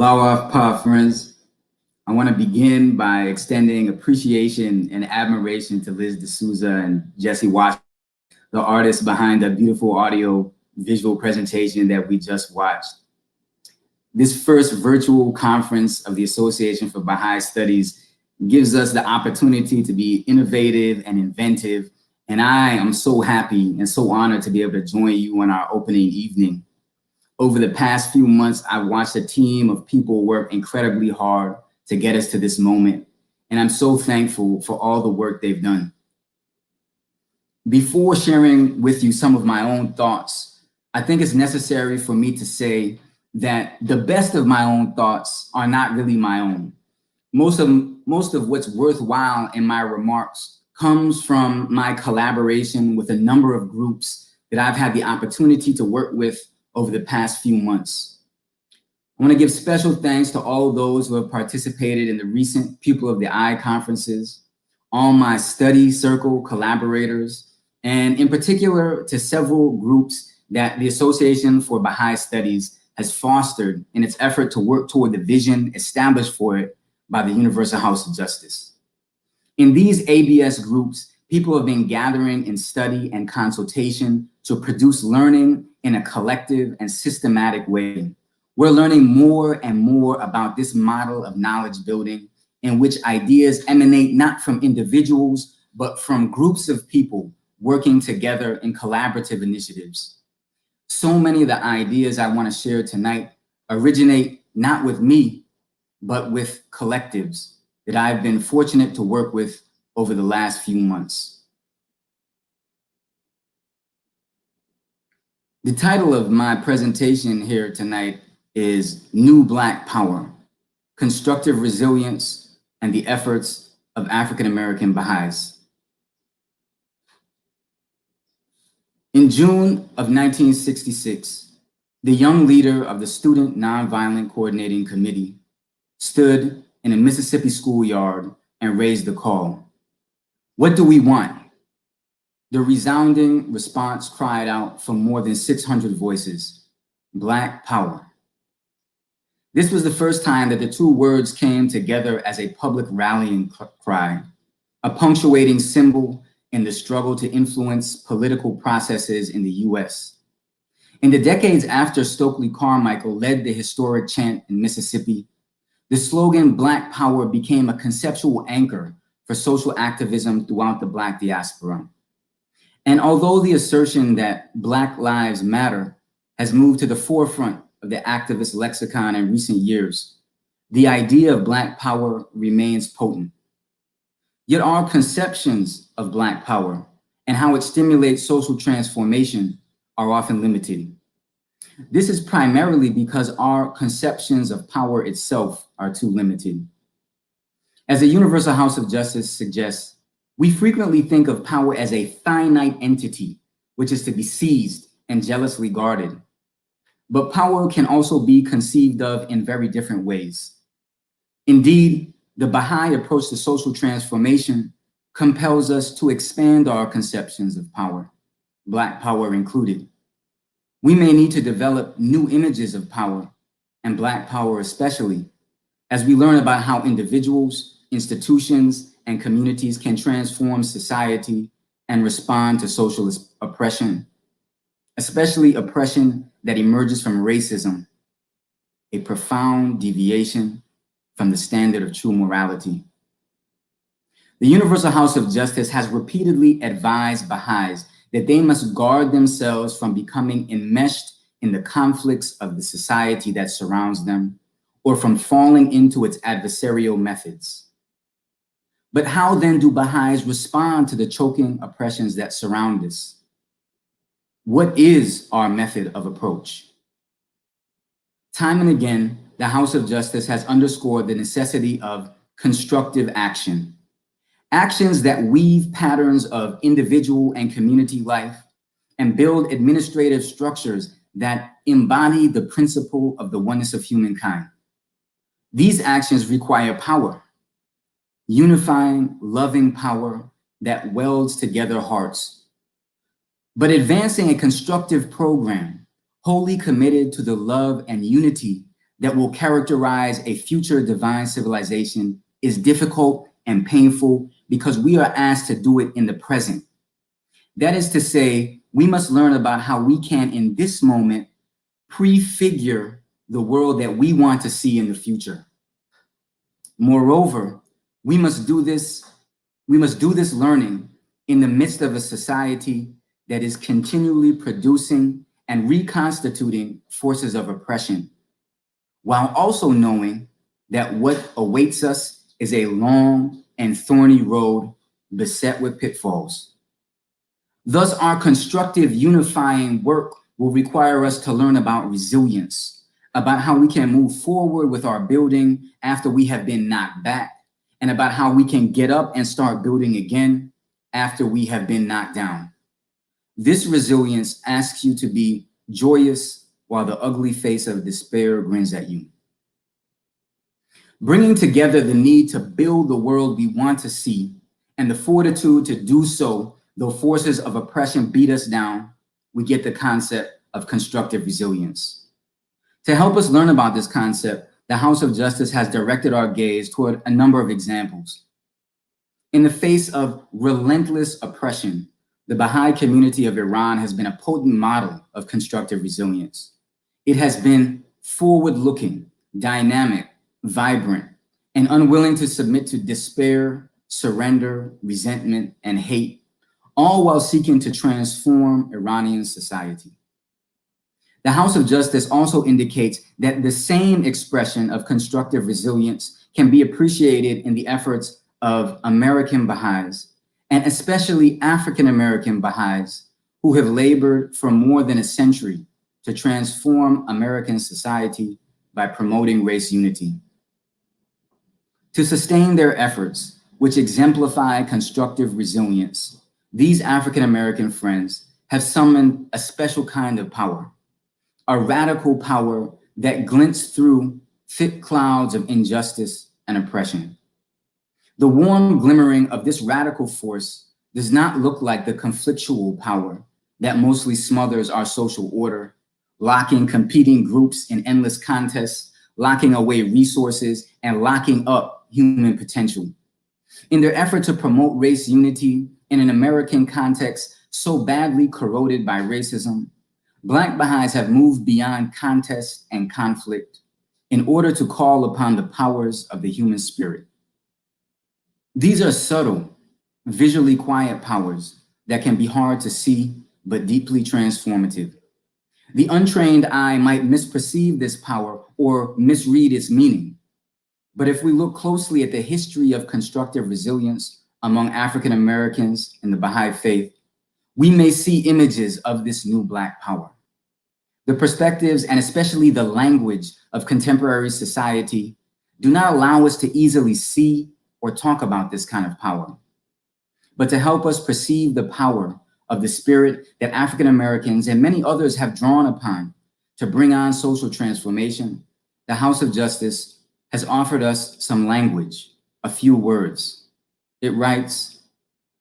Allah, friends. I want to begin by extending appreciation and admiration to Liz D'Souza and Jesse Watts, the artists behind the beautiful audio visual presentation that we just watched. This first virtual conference of the Association for Baha'i Studies gives us the opportunity to be innovative and inventive, and I am so happy and so honored to be able to join you on our opening evening. Over the past few months, I've watched a team of people work incredibly hard to get us to this moment, and I'm so thankful for all the work they've done. Before sharing with you some of my own thoughts, I think it's necessary for me to say that the best of my own thoughts are not really my own. Most of what's worthwhile in my remarks comes from my collaboration with a number of groups that I've had the opportunity to work with over the past few months. I want to give special thanks to all those who have participated in the recent Pupil of the Eye conferences, all my study circle collaborators, and in particular to several groups that the Association for Baha'i Studies has fostered in its effort to work toward the vision established for it by the Universal House of Justice. In these ABS groups, people have been gathering in study and consultation to produce learning in a collective and systematic way. We're learning more and more about this model of knowledge building in which ideas emanate not from individuals, but from groups of people working together in collaborative initiatives. So many of the ideas I want to share tonight originate not with me, but with collectives that I've been fortunate to work with over the last few months. The title of my presentation here tonight is New Black Power, Constructive Resilience and the Efforts of African American Bahá'ís. In June of 1966, the young leader of the Student Nonviolent Coordinating Committee stood in a Mississippi schoolyard and raised the call. What do we want? The resounding response cried out from more than 600 voices, Black Power. This was the first time that the two words came together as a public rallying cry, a punctuating symbol in the struggle to influence political processes in the US. In the decades after Stokely Carmichael led the historic chant in Mississippi, the slogan Black Power became a conceptual anchor for social activism throughout the Black diaspora. And although the assertion that Black Lives Matter has moved to the forefront of the activist lexicon in recent years, the idea of Black Power remains potent. Yet our conceptions of Black Power and how it stimulates social transformation are often limited. This is primarily because our conceptions of power itself are too limited. As the Universal House of Justice suggests, we frequently think of power as a finite entity, which is to be seized and jealously guarded. But power can also be conceived of in very different ways. Indeed, the Baha'i approach to social transformation compels us to expand our conceptions of power, Black power included. We may need to develop new images of power, and Black power especially, as we learn about how individuals, institutions, and communities can transform society and respond to social oppression, especially oppression that emerges from racism, a profound deviation from the standard of true morality. The Universal House of Justice has repeatedly advised Baha'is that they must guard themselves from becoming enmeshed in the conflicts of the society that surrounds them, or from falling into its adversarial methods. But how then do Baha'is respond to the choking oppressions that surround us? What is our method of approach? Time and again, the House of Justice has underscored the necessity of constructive action. Actions that weave patterns of individual and community life and build administrative structures that embody the principle of the oneness of humankind. These actions require power, unifying, loving power that welds together hearts. But advancing a constructive program wholly committed to the love and unity that will characterize a future divine civilization is difficult and painful because we are asked to do it in the present. That is to say, we must learn about how we can, in this moment, prefigure the world that we want to see in the future. Moreover, we must do this learning in the midst of a society that is continually producing and reconstituting forces of oppression, while also knowing that what awaits us is a long and thorny road beset with pitfalls. Thus, our constructive unifying work will require us to learn about resilience, about how we can move forward with our building after we have been knocked back, and about how we can get up and start building again after we have been knocked down. This resilience asks you to be joyous while the ugly face of despair grins at you. Bringing together the need to build the world we want to see and the fortitude to do so though forces of oppression beat us down, we get the concept of constructive resilience. To help us learn about this concept, the House of Justice has directed our gaze toward a number of examples. In the face of relentless oppression, the Baha'i community of Iran has been a potent model of constructive resilience. It has been forward-looking, dynamic, vibrant, and unwilling to submit to despair, surrender, resentment, and hate, all while seeking to transform Iranian society. The House of Justice also indicates that the same expression of constructive resilience can be appreciated in the efforts of American Bahá'ís, and especially African American Bahá'ís, who have labored for more than a century to transform American society by promoting race unity. To sustain their efforts, which exemplify constructive resilience, these African American friends have summoned a special kind of power, a radical power that glints through thick clouds of injustice and oppression. The warm glimmering of this radical force does not look like the conflictual power that mostly smothers our social order, locking competing groups in endless contests, locking away resources, and locking up human potential. In their effort to promote race unity in an American context so badly corroded by racism, Black Baha'is have moved beyond contest and conflict in order to call upon the powers of the human spirit. These are subtle, visually quiet powers that can be hard to see, but deeply transformative. The untrained eye might misperceive this power or misread its meaning. But if we look closely at the history of constructive resilience among African Americans in the Baha'i faith, we may see images of this new Black power. The perspectives and especially the language of contemporary society do not allow us to easily see or talk about this kind of power. But to help us perceive the power of the spirit that African Americans and many others have drawn upon to bring on social transformation, the House of Justice has offered us some language, a few words. It writes,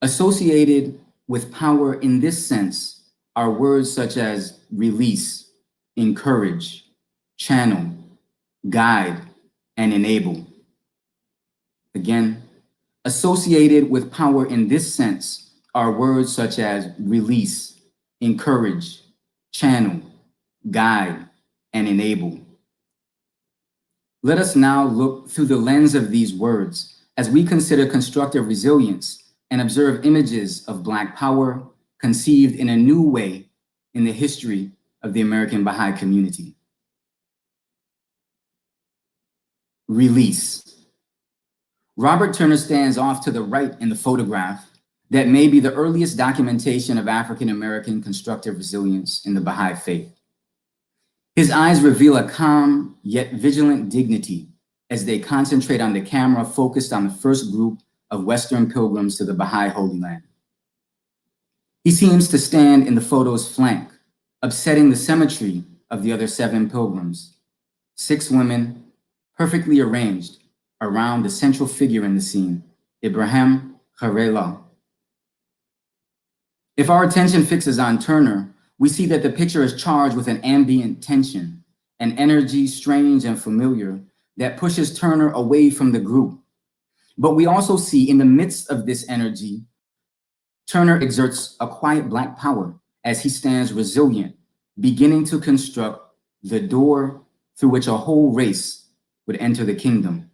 associated with power in this sense are words such as release, encourage, channel, guide, and enable. Again, associated with power in this sense are words such as release, encourage, channel, guide, and enable. Let us now look through the lens of these words as we consider constructive resilience and observe images of Black power conceived in a new way in the history of the American Baha'i community. Release. Robert Turner stands off to the right in the photograph that may be the earliest documentation of African American constructive resilience in the Baha'i faith. His eyes reveal a calm yet vigilant dignity as they concentrate on the camera focused on the first group of Western pilgrims to the Baha'i Holy Land. He seems to stand in the photo's flank, upsetting the symmetry of the other 7 pilgrims, 6 women perfectly arranged around the central figure in the scene, Ibrahim Kharela. If our attention fixes on Turner, we see that the picture is charged with an ambient tension, an energy strange and familiar that pushes Turner away from the group. But we also see in the midst of this energy, Turner exerts a quiet Black power as he stands resilient, beginning to construct the door through which a whole race would enter the kingdom.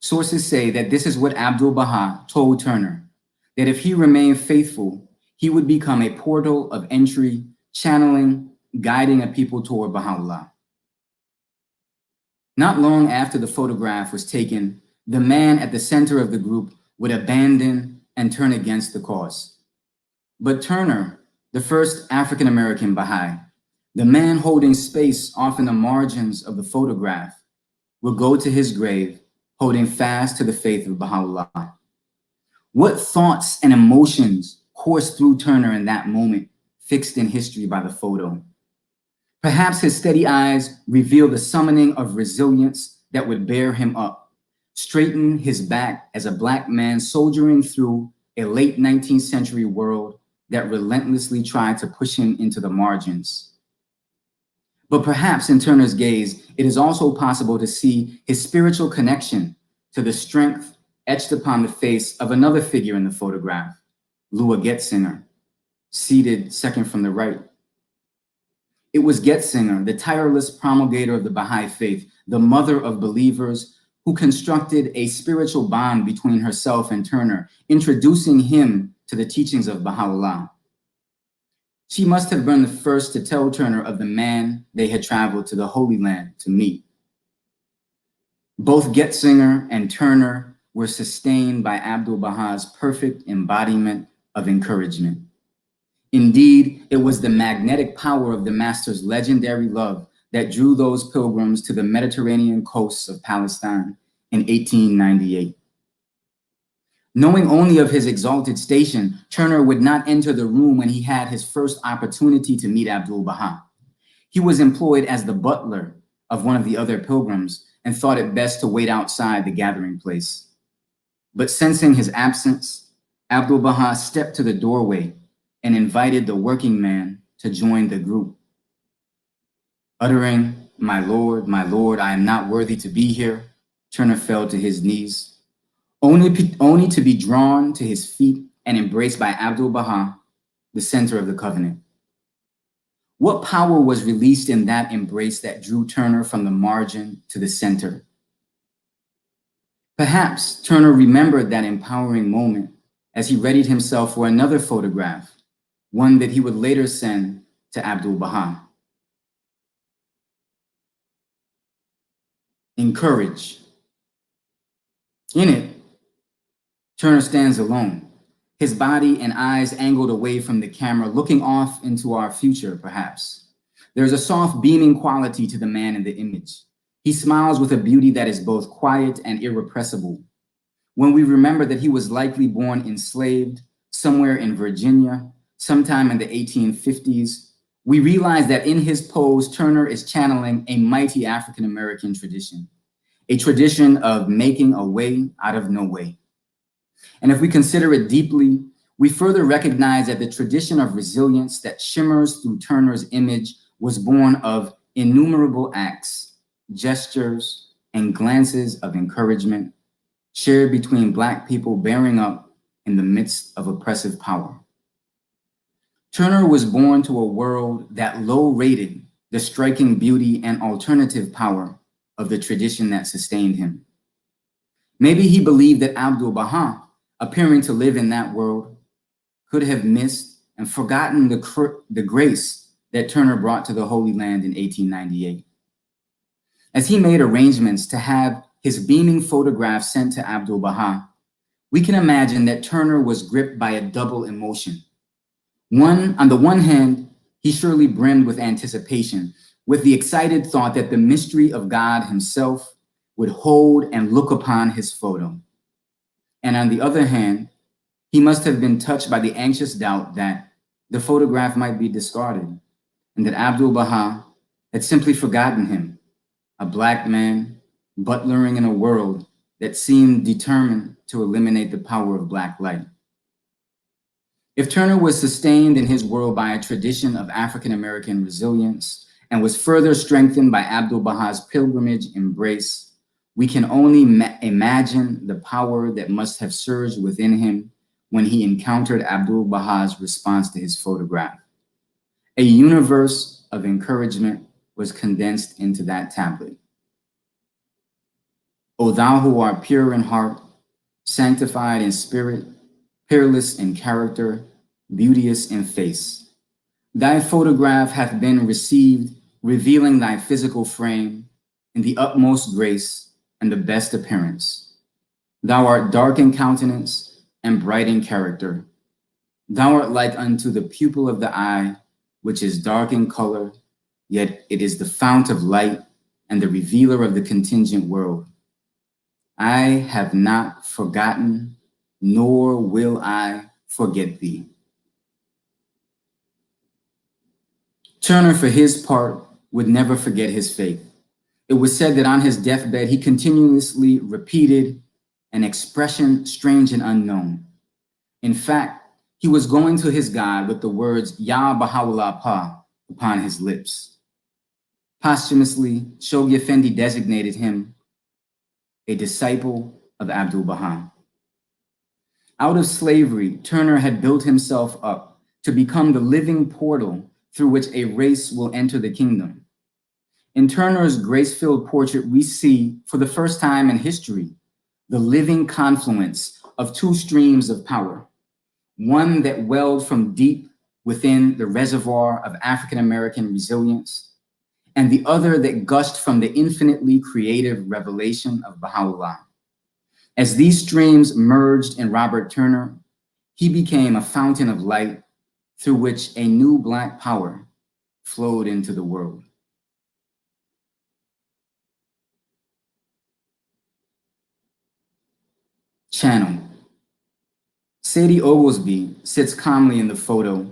Sources say that this is what Abdu'l-Baha told Turner, that if he remained faithful, he would become a portal of entry, channeling, guiding a people toward Baha'u'llah. Not long after the photograph was taken, the man at the center of the group would abandon and turn against the cause. But Turner, the first African American Baha'i, the man holding space off in the margins of the photograph, would go to his grave holding fast to the faith of Baha'u'llah. What thoughts and emotions coursed through Turner in that moment, fixed in history by the photo? Perhaps his steady eyes revealed the summoning of resilience that would bear him up, straighten his back as a Black man soldiering through a late 19th century world that relentlessly tried to push him into the margins. But perhaps in Turner's gaze, it is also possible to see his spiritual connection to the strength etched upon the face of another figure in the photograph, Lua Getzinger, seated second from the right. It was Getzinger, the tireless promulgator of the Baha'i faith, the mother of believers, who constructed a spiritual bond between herself and Turner, introducing him to the teachings of Baha'u'llah. She must have been the first to tell Turner of the man they had traveled to the Holy Land to meet. Both Getzinger and Turner were sustained by Abdu'l-Baha's perfect embodiment of encouragement. Indeed, it was the magnetic power of the Master's legendary love that drew those pilgrims to the Mediterranean coasts of Palestine in 1898. Knowing only of his exalted station, Turner would not enter the room when he had his first opportunity to meet Abdu'l-Baha. He was employed as the butler of one of the other pilgrims and thought it best to wait outside the gathering place. But sensing his absence, Abdu'l-Baha stepped to the doorway and invited the working man to join the group. Uttering, my Lord, I am not worthy to be here," Turner fell to his knees, only to be drawn to his feet and embraced by Abdu'l-Baha, the center of the covenant. What power was released in that embrace that drew Turner from the margin to the center? Perhaps Turner remembered that empowering moment as he readied himself for another photograph, one that he would later send to Abdu'l-Baha. Encourage. In it, Turner stands alone, his body and eyes angled away from the camera, looking off into our future, perhaps. There's a soft, beaming quality to the man in the image. He smiles with a beauty that is both quiet and irrepressible. When we remember that he was likely born enslaved somewhere in Virginia, sometime in the 1850s, we realize that in his pose, Turner is channeling a mighty African American tradition, a tradition of making a way out of no way. And if we consider it deeply, we further recognize that the tradition of resilience that shimmers through Turner's image was born of innumerable acts, gestures, and glances of encouragement shared between Black people bearing up in the midst of oppressive power. Turner was born to a world that low-rated the striking beauty and alternative power of the tradition that sustained him. Maybe he believed that Abdu'l-Baha, appearing to live in that world, could have missed and forgotten the grace that Turner brought to the Holy Land in 1898. As he made arrangements to have his beaming photograph sent to Abdu'l-Baha, we can imagine that Turner was gripped by a double emotion. On the one hand, he surely brimmed with anticipation, with the excited thought that the mystery of God himself would hold and look upon his photo. And on the other hand, he must have been touched by the anxious doubt that the photograph might be discarded and that Abdu'l-Baha had simply forgotten him, a Black man butlering in a world that seemed determined to eliminate the power of Black light. If Turner was sustained in his world by a tradition of African American resilience and was further strengthened by Abdu'l-Bahá's pilgrimage embrace, we can only imagine the power that must have surged within him when he encountered Abdu'l-Bahá's response to his photograph. A universe of encouragement was condensed into that tablet. O thou who art pure in heart, sanctified in spirit, peerless in character, beauteous in face, thy photograph hath been received, revealing thy physical frame in the utmost grace and the best appearance. Thou art dark in countenance and bright in character. Thou art like unto the pupil of the eye, which is dark in color, yet it is the fount of light and the revealer of the contingent world. I have not forgotten, nor will I forget thee. Turner, for his part, would never forget his faith. It was said that on his deathbed, he continuously repeated an expression strange and unknown. In fact, he was going to his God with the words, Ya Baha'u'llah Pa, upon his lips. Posthumously, Shoghi Effendi designated him a disciple of Abdu'l-Bahá. Out of slavery, Turner had built himself up to become the living portal through which a race will enter the kingdom. In Turner's grace-filled portrait, we see, for the first time in history, the living confluence of two streams of power, one that welled from deep within the reservoir of African American resilience, and the other that gushed from the infinitely creative revelation of Baha'u'llah. As these streams merged in Robert Turner, he became a fountain of light through which a new Black power flowed into the world. Channel. Sadie Oglesby sits calmly in the photo,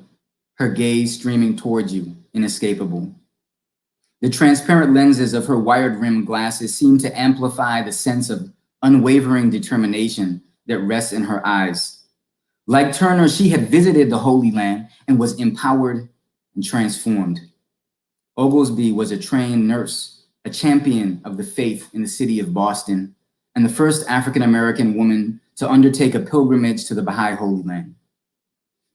her gaze streaming towards you, inescapable. The transparent lenses of her wired-rimmed glasses seem to amplify the sense of unwavering determination that rests in her eyes. Like Turner, she had visited the Holy Land and was empowered and transformed. Oglesby was a trained nurse, a champion of the faith in the city of Boston, and the first African-American woman to undertake a pilgrimage to the Baha'i Holy Land.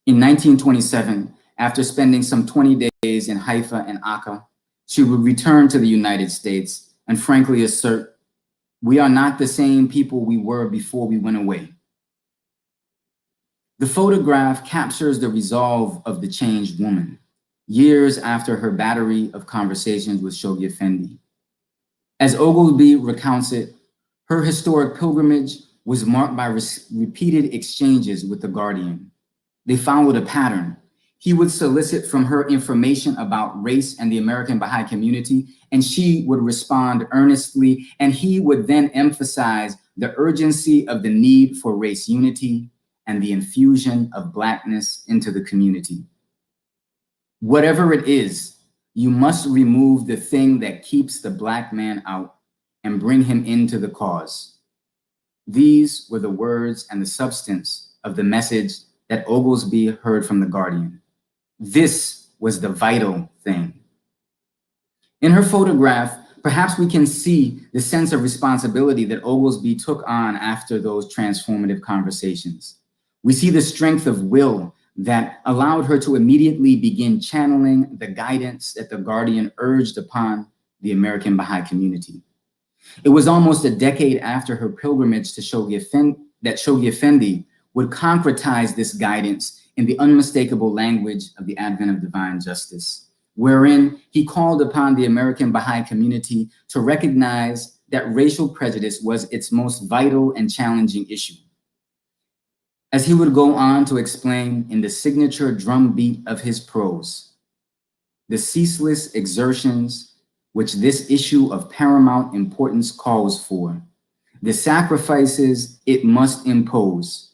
In 1927, after spending some 20 days in Haifa and Akka, she would return to the United States and frankly assert, "We are not the same people we were before we went away." The photograph captures the resolve of the changed woman, years after her battery of conversations with Shoghi Effendi. As Oglesby recounts it, her historic pilgrimage was marked by repeated exchanges with the Guardian. They followed a pattern. He would solicit from her information about race and the American Baha'i community, and she would respond earnestly, and he would then emphasize the urgency of the need for race unity and the infusion of Blackness into the community. Whatever it is, you must remove the thing that keeps the Black man out and bring him into the cause. These were the words and the substance of the message that Oglesby heard from the Guardian. This was the vital thing. In her photograph, perhaps we can see the sense of responsibility that Oglesby took on after those transformative conversations. We see the strength of will that allowed her to immediately begin channeling the guidance that the Guardian urged upon the American Baha'i community. It was almost a decade after her pilgrimage to Shoghi Effendi that Shoghi Effendi would concretize this guidance in the unmistakable language of the advent of divine justice, wherein he called upon the American Baha'i community to recognize that racial prejudice was its most vital and challenging issue. As he would go on to explain in the signature drumbeat of his prose, the ceaseless exertions which this issue of paramount importance calls for, the sacrifices it must impose,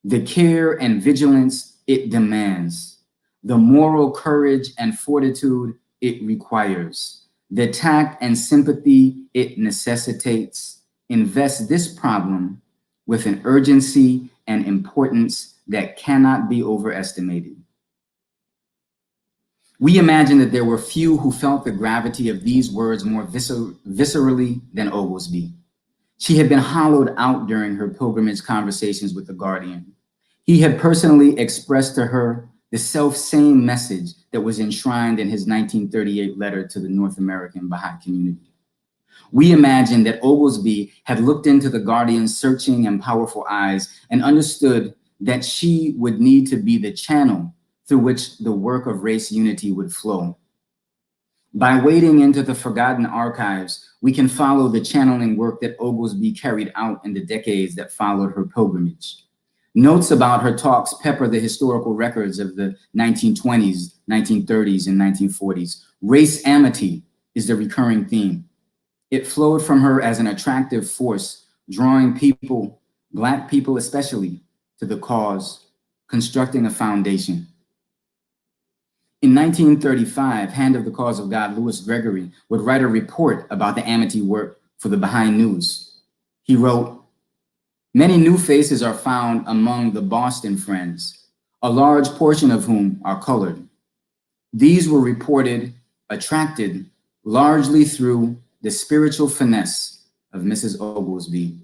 the care and vigilance it demands, the moral courage and fortitude it requires, the tact and sympathy it necessitates, invest this problem with an urgency and importance that cannot be overestimated. We imagine that there were few who felt the gravity of these words more viscerally than Oglesby. She had been hollowed out during her pilgrimage conversations with the Guardian. He had personally expressed to her the self-same message that was enshrined in his 1938 letter to the North American Baha'i community. We imagine that Oglesby had looked into the Guardian's searching and powerful eyes and understood that she would need to be the channel through which the work of race unity would flow. By wading into the forgotten archives, we can follow the channeling work that Oglesby carried out in the decades that followed her pilgrimage. Notes about her talks pepper the historical records of the 1920s, 1930s, and 1940s. Race amity is the recurring theme. It flowed from her as an attractive force, drawing people, Black people especially, to the cause, constructing a foundation. In 1935, Hand of the Cause of God, Louis Gregory, would write a report about the amity work for the Baha'i News. He wrote, "Many new faces are found among the Boston Friends, a large portion of whom are colored. These were reported, attracted largely through the spiritual finesse of Mrs. Oglesby."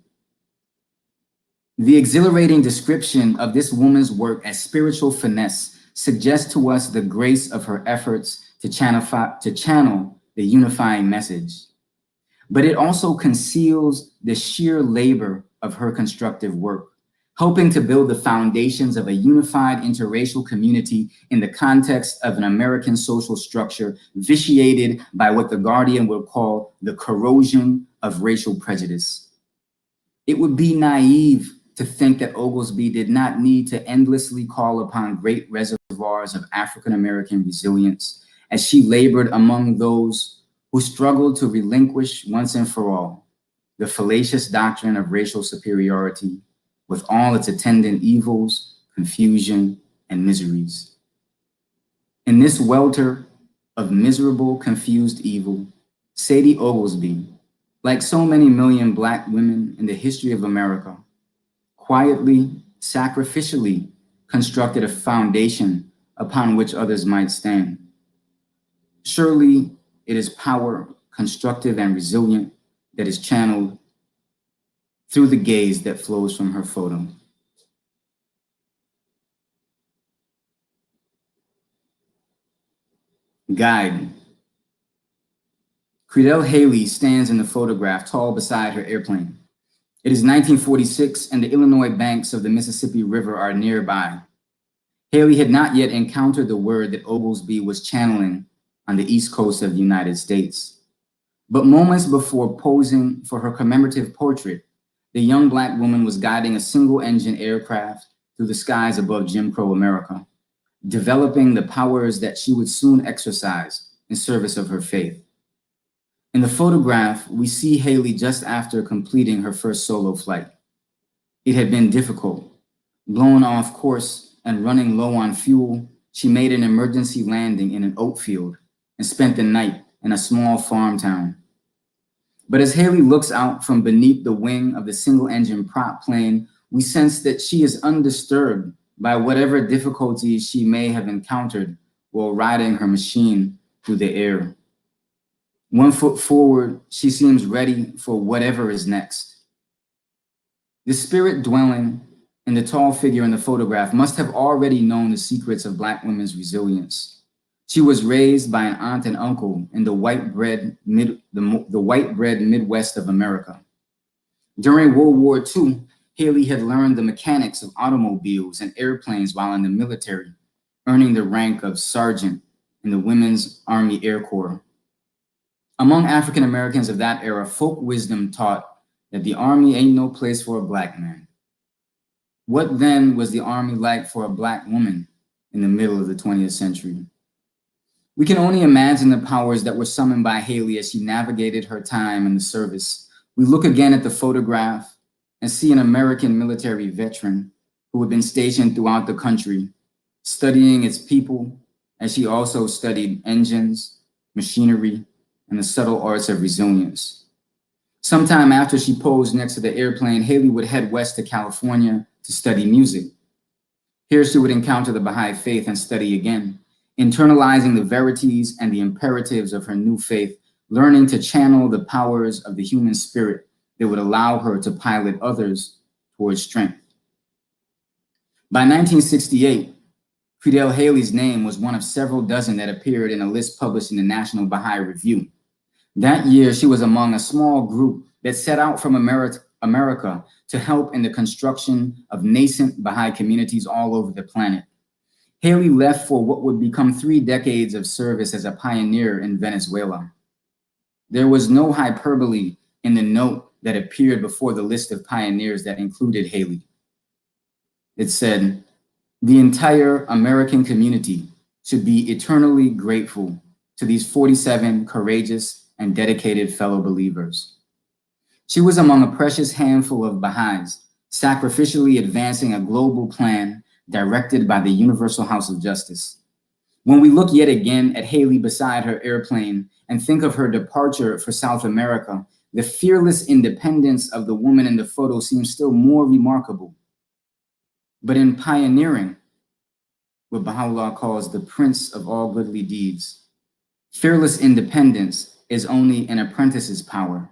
The exhilarating description of this woman's work as spiritual finesse suggests to us the grace of her efforts to channel the unifying message. But it also conceals the sheer labor of her constructive work, helping to build the foundations of a unified interracial community in the context of an American social structure vitiated by what the Guardian would call the corrosion of racial prejudice. It would be naive to think that Oglesby did not need to endlessly call upon great reservoirs of African American resilience as she labored among those who struggled to relinquish once and for all the fallacious doctrine of racial superiority with all its attendant evils, confusion, and miseries. In this welter of miserable, confused evil, Sadie Oglesby, like so many million Black women in the history of America, quietly, sacrificially constructed a foundation upon which others might stand. Surely it is power, constructive and resilient, that is channeled through the gaze that flows from her photo. Guide. Credell Haley stands in the photograph tall beside her airplane. It is 1946 and the Illinois banks of the Mississippi River are nearby. Haley had not yet encountered the word that Oglesby was channeling on the East Coast of the United States. But moments before posing for her commemorative portrait, the young Black woman was guiding a single-engine aircraft through the skies above Jim Crow America, developing the powers that she would soon exercise in service of her faith. In the photograph, we see Haley just after completing her first solo flight. It had been difficult. Blown off course and running low on fuel, she made an emergency landing in an oat field and spent the night in a small farm town. But as Haley looks out from beneath the wing of the single-engine prop plane, we sense that she is undisturbed by whatever difficulties she may have encountered while riding her machine through the air. One foot forward, she seems ready for whatever is next. The spirit dwelling in the tall figure in the photograph must have already known the secrets of Black women's resilience. She was raised by an aunt and uncle in the white bread Midwest of America. During World War II, Haley had learned the mechanics of automobiles and airplanes while in the military, earning the rank of sergeant in the Women's Army Air Corps. Among African Americans of that era, folk wisdom taught that the Army ain't no place for a Black man. What then was the Army like for a Black woman in the middle of the 20th century? We can only imagine the powers that were summoned by Haley as she navigated her time in the service. We look again at the photograph and see an American military veteran who had been stationed throughout the country, studying its people as she also studied engines, machinery, and the subtle arts of resilience. Sometime after she posed next to the airplane, Haley would head west to California to study music. Here she would encounter the Baha'i faith and study again. internalizing the verities and the imperatives of her new faith, learning to channel the powers of the human spirit that would allow her to pilot others towards strength. By 1968, Fidel Haley's name was one of several dozen that appeared in a list published in the National Baha'i Review. That year, she was among a small group that set out from America to help in the construction of nascent Baha'i communities all over the planet. Haley left for what would become 3 decades of service as a pioneer in Venezuela. There was no hyperbole in the note that appeared before the list of pioneers that included Haley. It said, "The entire American community should be eternally grateful to these 47 courageous and dedicated fellow believers." She was among a precious handful of Baha'is, sacrificially advancing a global plan directed by the Universal House of Justice. When we look yet again at Haley beside her airplane and think of her departure for South America, the fearless independence of the woman in the photo seems still more remarkable. But in pioneering what Baha'u'llah calls the prince of all goodly deeds, fearless independence is only an apprentice's power.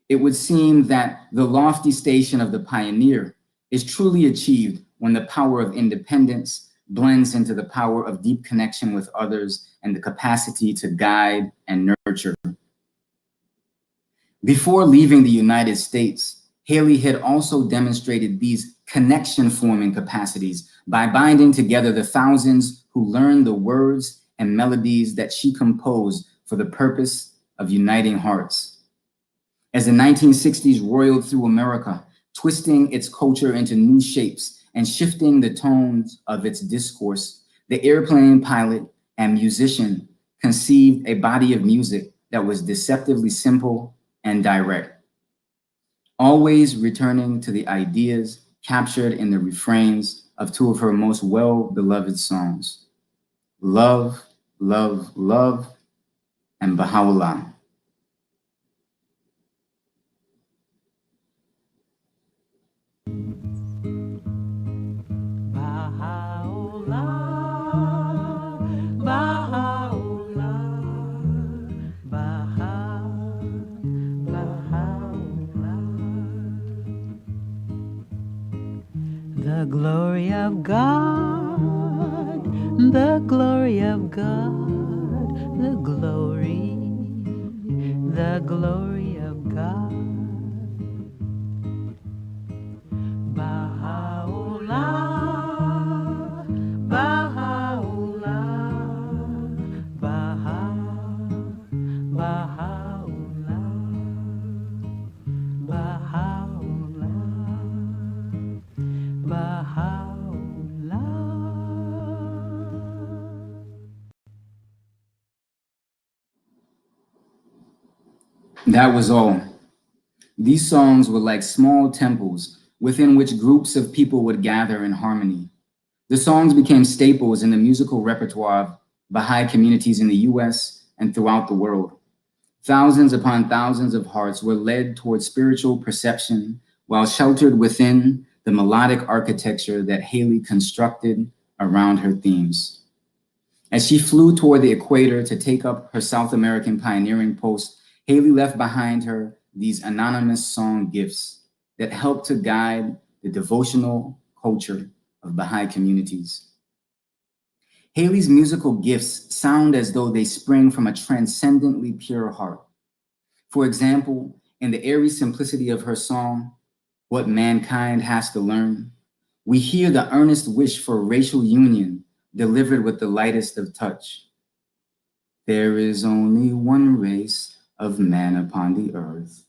It would seem that the lofty station of the pioneer is truly achieved when the power of independence blends into the power of deep connection with others and the capacity to guide and nurture. Before leaving the United States, Haley had also demonstrated these connection-forming capacities by binding together the thousands who learned the words and melodies that she composed for the purpose of uniting hearts. As the 1960s roiled through America, twisting its culture into new shapes and shifting the tones of its discourse, the airplane pilot and musician conceived a body of music that was deceptively simple and direct, always returning to the ideas captured in the refrains of 2 of her most well-beloved songs, Love, Love, Love, and Baha'u'llah. The glory of God, the glory of God, the glory of God. Baha'u'llah, Baha'u'llah, Baha'u'llah, Baha'u'llah. That was all. These songs were like small temples within which groups of people would gather in harmony. The songs became staples in the musical repertoire of Baha'i communities in the US and throughout the world. Thousands upon thousands of hearts were led toward spiritual perception while sheltered within the melodic architecture that Haley constructed around her themes. As she flew toward the equator to take up her South American pioneering post, Haley left behind her these anonymous song gifts that helped to guide the devotional culture of Baha'i communities. Haley's musical gifts sound as though they spring from a transcendently pure heart. For example, in the airy simplicity of her song, What Mankind Has to Learn, we hear the earnest wish for racial union delivered with the lightest of touch. There is only one race of man upon the earth,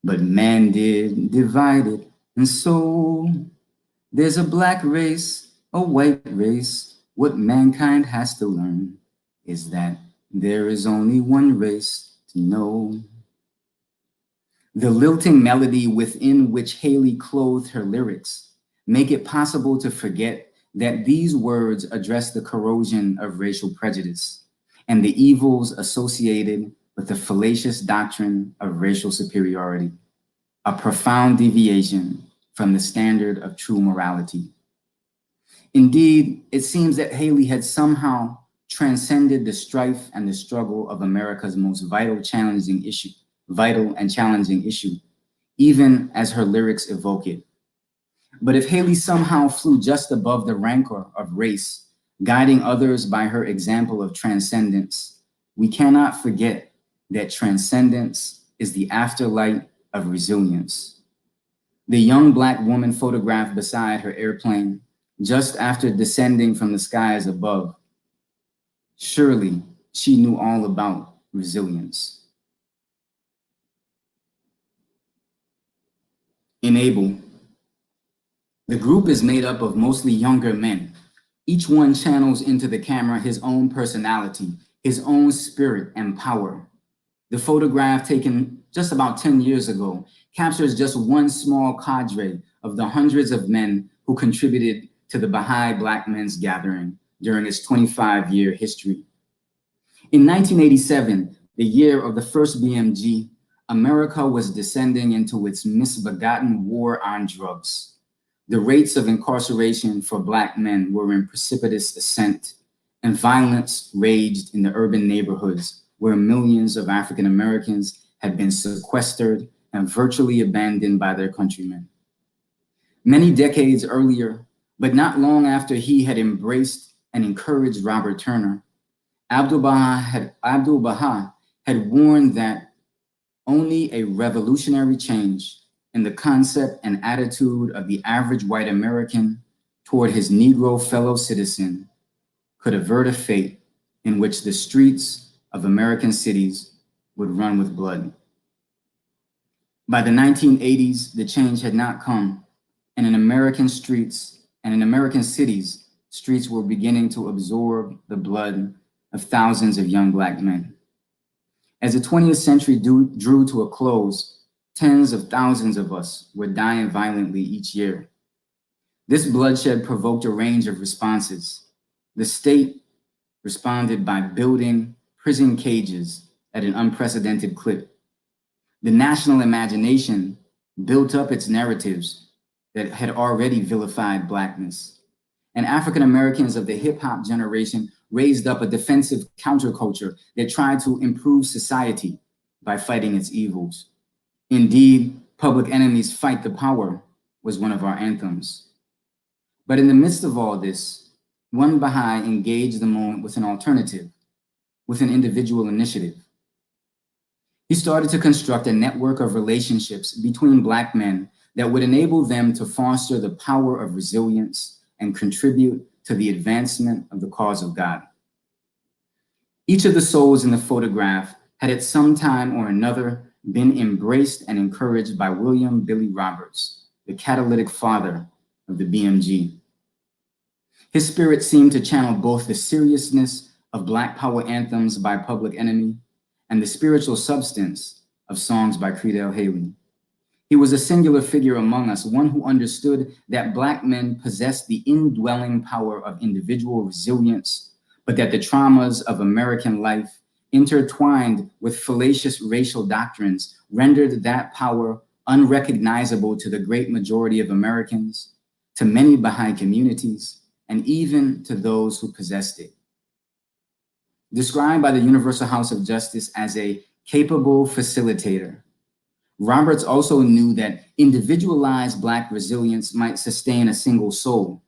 but man did divide it, and so there's a black race, a white race. What mankind has to learn is that there is only one race to know. The lilting melody within which Haley clothed her lyrics make it possible to forget that these words address the corrosion of racial prejudice and the evils associated with the fallacious doctrine of racial superiority, a profound deviation from the standard of true morality. Indeed, it seems that Haley had somehow transcended the strife and the struggle of America's most vital and challenging issue, even as her lyrics evoke it. But if Haley somehow flew just above the rancor of race, guiding others by her example of transcendence, we cannot forget that transcendence is the afterlight of resilience. The young Black woman photographed beside her airplane just after descending from the skies above, surely she knew all about resilience. Enable. The group is made up of mostly younger men. Each one channels into the camera his own personality, his own spirit and power. The photograph, taken just about 10 years ago, captures just one small cadre of the hundreds of men who contributed to the Baha'i Black Men's Gathering during its 25-year history. In 1987, the year of the first BMG, America was descending into its misbegotten war on drugs. The rates of incarceration for Black men were in precipitous ascent, and violence raged in the urban neighborhoods where millions of African Americans had been sequestered and virtually abandoned by their countrymen. Many decades earlier, but not long after he had embraced and encouraged Robert Turner, Abdu'l-Baha had warned that only a revolutionary change in the concept and attitude of the average white American toward his Negro fellow citizen could avert a fate in which the streets of American cities would run with blood. By the 1980s, the change had not come, and in American cities, streets were beginning to absorb the blood of thousands of young Black men. As the 20th century drew to a close, tens of thousands of us were dying violently each year. This bloodshed provoked a range of responses. The state responded by building prison cages at an unprecedented clip. The national imagination built up its narratives that had already vilified Blackness. And African Americans of the hip-hop generation raised up a defensive counterculture that tried to improve society by fighting its evils. Indeed, Public Enemy's Fight the Power was one of our anthems. But in the midst of all this, one Baha'i engaged the moment with an alternative, with an individual initiative. He started to construct a network of relationships between Black men that would enable them to foster the power of resilience and contribute to the advancement of the cause of God. Each of the souls in the photograph had at some time or another been embraced and encouraged by William Billy Roberts, the catalytic father of the BMG. His spirit seemed to channel both the seriousness of Black power anthems by Public Enemy and the spiritual substance of songs by Creedell Haley. He was a singular figure among us, one who understood that Black men possessed the indwelling power of individual resilience, but that the traumas of American life, intertwined with fallacious racial doctrines, rendered that power unrecognizable to the great majority of Americans, to many Baha'i communities, and even to those who possessed it. Described by the Universal House of Justice as a capable facilitator, Roberts also knew that individualized Black resilience might sustain a single soul,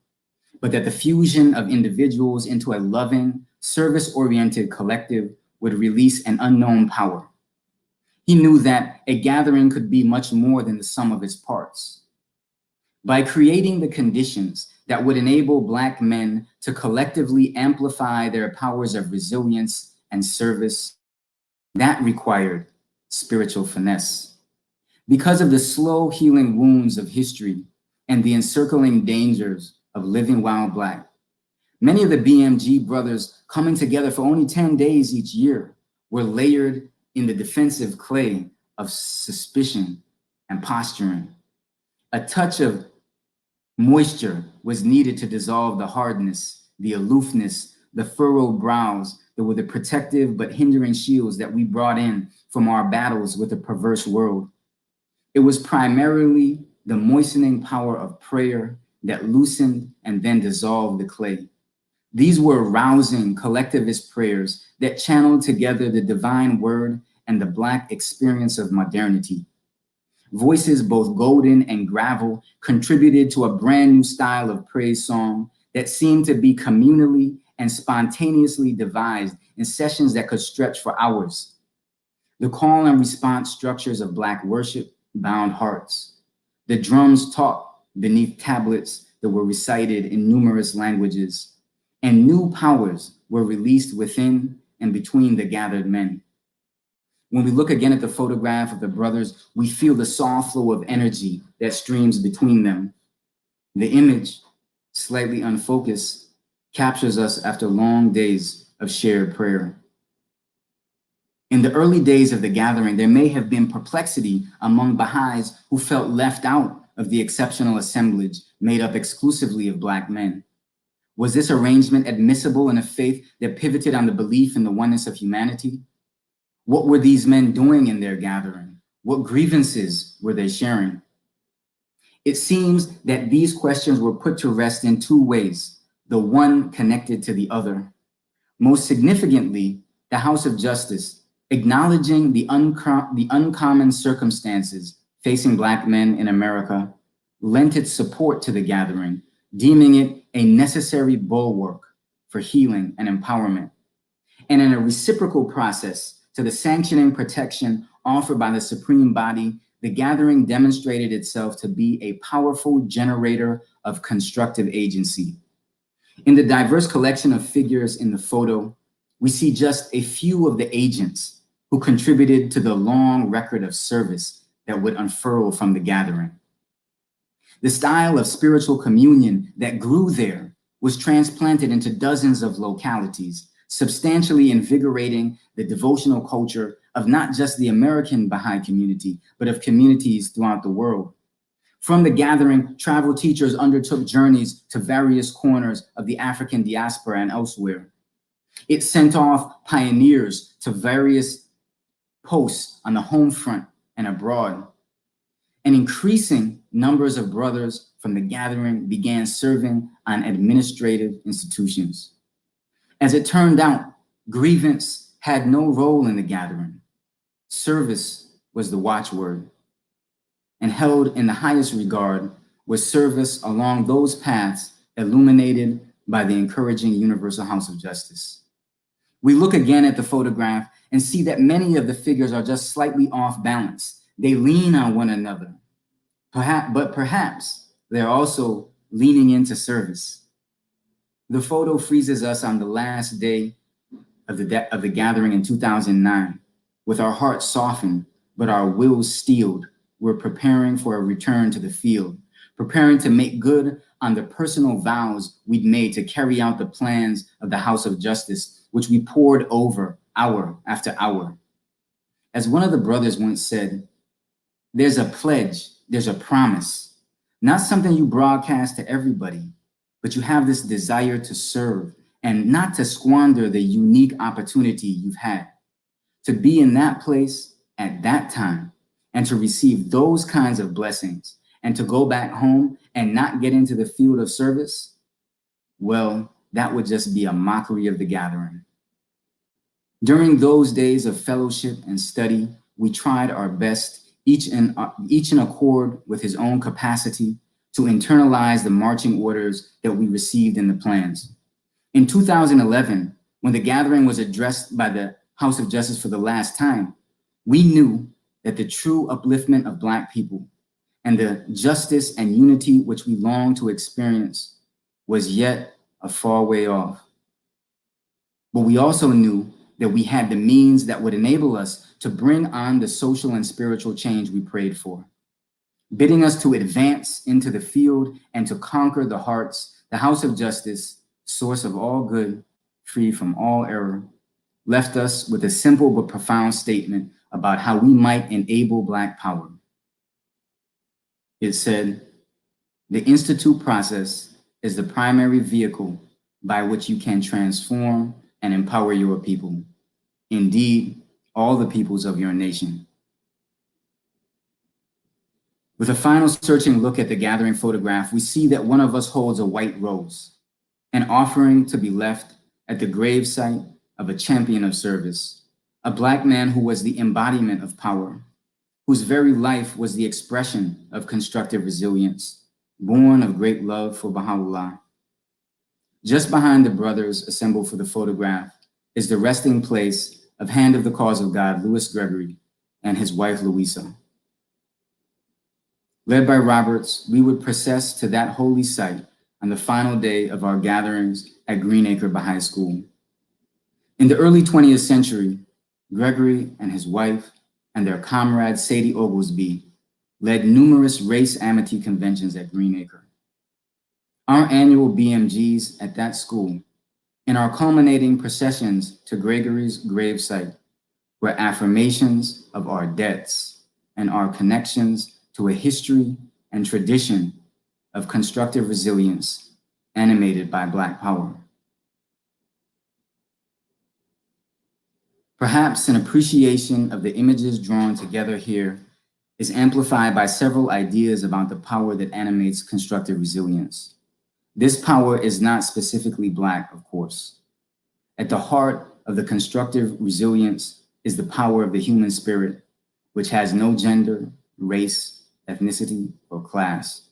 but that the fusion of individuals into a loving, service-oriented collective would release an unknown power. He knew that a gathering could be much more than the sum of its parts. By creating the conditions that would enable Black men to collectively amplify their powers of resilience and service, that required spiritual finesse. Because of the slow healing wounds of history and the encircling dangers of living while Black, many of the BMG brothers coming together for only 10 days each year were layered in the defensive clay of suspicion and posturing. A touch of moisture was needed to dissolve the hardness, the aloofness, the furrowed brows that were the protective but hindering shields that we brought in from our battles with a perverse world. It was primarily the moistening power of prayer that loosened and then dissolved the clay. These were rousing collectivist prayers that channeled together the divine word and the Black experience of modernity. Voices both golden and gravel contributed to a brand new style of praise song that seemed to be communally and spontaneously devised in sessions that could stretch for hours. The call and response structures of Black worship bound hearts. The drums taught beneath tablets that were recited in numerous languages, and new powers were released within and between the gathered men. When we look again at the photograph of the brothers, we feel the soft flow of energy that streams between them. The image, slightly unfocused, captures us after long days of shared prayer. In the early days of the gathering, there may have been perplexity among Baha'is who felt left out of the exceptional assemblage made up exclusively of Black men. Was this arrangement admissible in a faith that pivoted on the belief in the oneness of humanity? What were these men doing in their gathering? What grievances were they sharing? It seems that these questions were put to rest in two ways, the one connected to the other. Most significantly, the House of Justice, acknowledging the uncommon circumstances facing Black men in America, lent its support to the gathering, deeming it a necessary bulwark for healing and empowerment. And in a reciprocal process to the sanctioning protection offered by the Supreme Body, the gathering demonstrated itself to be a powerful generator of constructive agency. In the diverse collection of figures in the photo, we see just a few of the agents who contributed to the long record of service that would unfurl from the gathering. The style of spiritual communion that grew there was transplanted into dozens of localities, substantially invigorating the devotional culture of not just the American Baha'i community, but of communities throughout the world. From the gathering, travel teachers undertook journeys to various corners of the African diaspora and elsewhere. It sent off pioneers to various posts on the home front and abroad. And increasing numbers of brothers from the gathering began serving on administrative institutions. As it turned out, grievance had no role in the gathering. Service was the watchword, and held in the highest regard was service along those paths illuminated by the encouraging Universal House of Justice. We look again at the photograph and see that many of the figures are just slightly off balance. They lean on one another, but perhaps they're also leaning into service. The photo freezes us on the last day of the gathering in 2009. With our hearts softened, but our wills steeled, we're preparing for a return to the field, preparing to make good on the personal vows we'd made to carry out the plans of the House of Justice, which we poured over hour after hour. As one of the brothers once said, there's a pledge, there's a promise, not something you broadcast to everybody, but you have this desire to serve and not to squander the unique opportunity you've had. To be in that place at that time and to receive those kinds of blessings and to go back home and not get into the field of service, well, that would just be a mockery of the gathering. During those days of fellowship and study, we tried our best, each in accord with his own capacity, to internalize the marching orders that we received in the plans. In 2011, when the gathering was addressed by the House of Justice for the last time, we knew that the true upliftment of Black people and the justice and unity which we long to experience was yet a far way off. But we also knew that we had the means that would enable us to bring on the social and spiritual change we prayed for. Bidding us to advance into the field and to conquer the hearts, the House of Justice, source of all good, free from all error, left us with a simple but profound statement about how we might enable Black power. It said, the Institute process is the primary vehicle by which you can transform and empower your people. Indeed, all the peoples of your nation. With a final searching look at the gathering photograph, we see that one of us holds a white rose. an offering to be left at the gravesite of a champion of service, a Black man who was the embodiment of power, whose very life was the expression of constructive resilience, born of great love for Baha'u'llah. Just behind the brothers assembled for the photograph is the resting place of Hand of the Cause of God, Louis Gregory, and his wife, Louisa. Led by Roberts, we would process to that holy site on the final day of our gatherings at Greenacre Baha'i School. In the early 20th century, Gregory and his wife and their comrade Sadie Oglesby led numerous race amity conventions at Greenacre. Our annual BMGs at that school and our culminating processions to Gregory's gravesite were affirmations of our debts and our connections to a history and tradition of constructive resilience animated by Black power. Perhaps an appreciation of the images drawn together here is amplified by several ideas about the power that animates constructive resilience. This power is not specifically Black, of course. At the heart of the constructive resilience is the power of the human spirit, which has no gender, race, ethnicity, or class.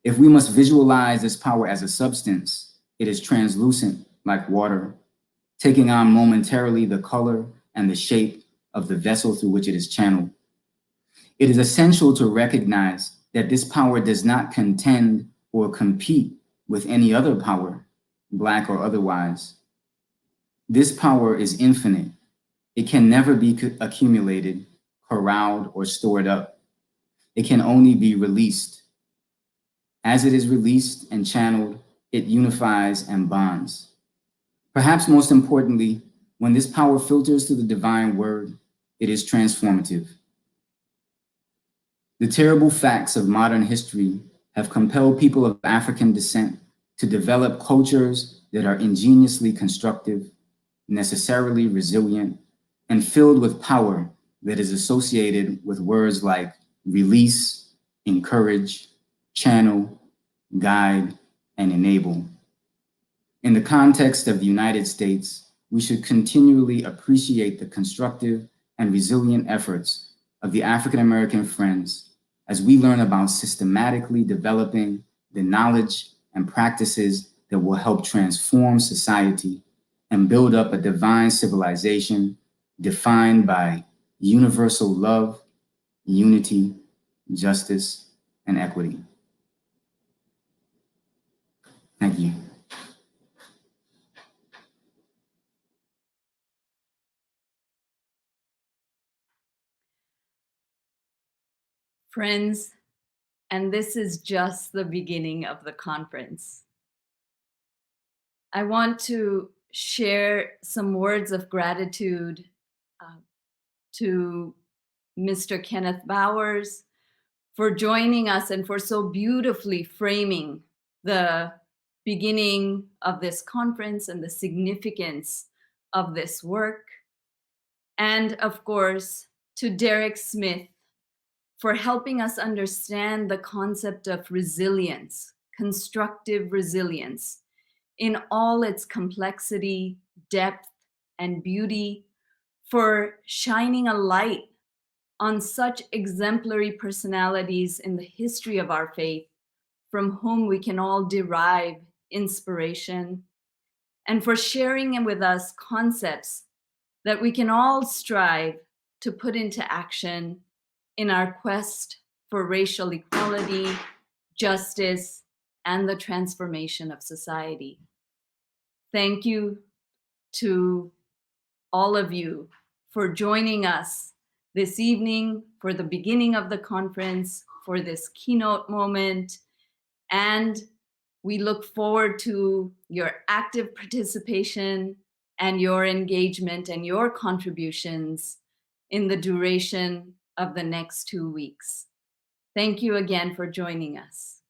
If we must visualize this power as a substance, it is translucent like water, taking on momentarily the color and the shape of the vessel through which it is channeled. It is essential to recognize that this power does not contend or compete with any other power, Black or otherwise. This power is infinite. It can never be accumulated, corralled, or stored up. It can only be released. As it is released and channeled, it unifies and bonds. Perhaps most importantly, when this power filters through the divine word, it is transformative. The terrible facts of modern history have compelled people of African descent to develop cultures that are ingeniously constructive, necessarily resilient, and filled with power that is associated with words like release, encourage, channel, guide, and enable. In the context of the United States, we should continually appreciate the constructive and resilient efforts of the African American Friends as we learn about systematically developing the knowledge and practices that will help transform society and build up a divine civilization defined by universal love, unity, justice, and equity. Thank you. Friends, and this is just the beginning of the conference. I want to share some words of gratitude to Mr. Kenneth Bowers for joining us and for so beautifully framing the beginning of this conference and the significance of this work. And of course, to Derik Smith for helping us understand the concept of resilience, constructive resilience, in all its complexity, depth, and beauty, for shining a light on such exemplary personalities in the history of our faith, from whom we can all derive inspiration, and for sharing with us concepts that we can all strive to put into action in our quest for racial equality, justice, and the transformation of society. Thank you to all of you for joining us this evening for the beginning of the conference, for this keynote moment, and we look forward to your active participation and your engagement and your contributions in the duration of the next 2 weeks. Thank you again for joining us.